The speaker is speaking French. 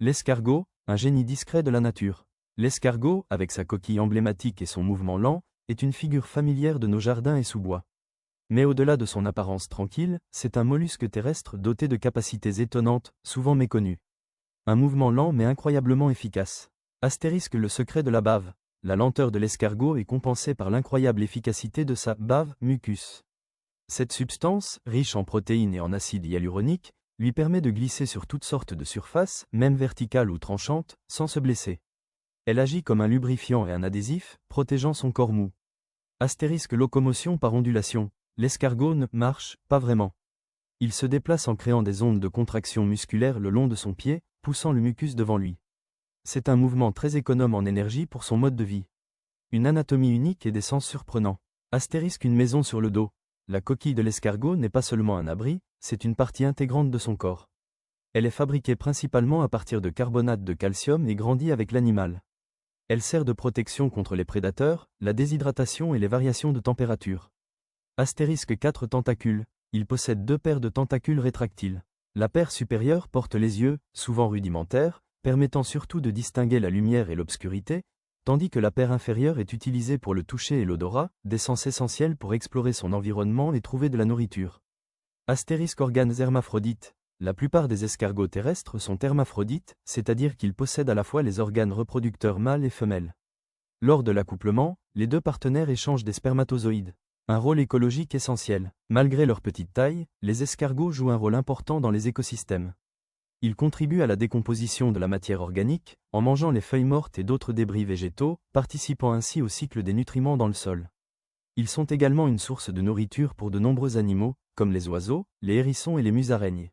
L'escargot, un génie discret de la nature. L'escargot, avec sa coquille emblématique et son mouvement lent, est une figure familière de nos jardins et sous-bois. Mais au-delà de son apparence tranquille, c'est un mollusque terrestre doté de capacités étonnantes, souvent méconnues. Un mouvement lent mais incroyablement efficace. Astérisque le secret de la bave. La lenteur de l'escargot est compensée par l'incroyable efficacité de sa bave, mucus. Cette substance, riche en protéines et en acide hyaluronique, lui permet de glisser sur toutes sortes de surfaces, même verticales ou tranchantes, sans se blesser. Elle agit comme un lubrifiant et un adhésif, protégeant son corps mou. Astérisque locomotion par ondulation. L'escargot ne marche pas vraiment. Il se déplace en créant des ondes de contraction musculaire le long de son pied, poussant le mucus devant lui. C'est un mouvement très économe en énergie pour son mode de vie. Une anatomie unique et des sens surprenants. Astérisque une maison sur le dos. La coquille de l'escargot n'est pas seulement un abri, c'est une partie intégrante de son corps. Elle est fabriquée principalement à partir de carbonate de calcium et grandit avec l'animal. Elle sert de protection contre les prédateurs, la déshydratation et les variations de température. Astérisque 4 tentacules. Il possède 2 paires de tentacules rétractiles. La paire supérieure porte les yeux, souvent rudimentaires, permettant surtout de distinguer la lumière et l'obscurité, tandis que la paire inférieure est utilisée pour le toucher et l'odorat, des sens essentiels pour explorer son environnement et trouver de la nourriture. Astérisque organes hermaphrodites. La plupart des escargots terrestres sont hermaphrodites, c'est-à-dire qu'ils possèdent à la fois les organes reproducteurs mâles et femelles. Lors de l'accouplement, les deux partenaires échangent des spermatozoïdes. Un rôle écologique essentiel. Malgré leur petite taille, les escargots jouent un rôle important dans les écosystèmes. Ils contribuent à la décomposition de la matière organique, en mangeant les feuilles mortes et d'autres débris végétaux, participant ainsi au cycle des nutriments dans le sol. Ils sont également une source de nourriture pour de nombreux animaux, comme les oiseaux, les hérissons et les musaraignes.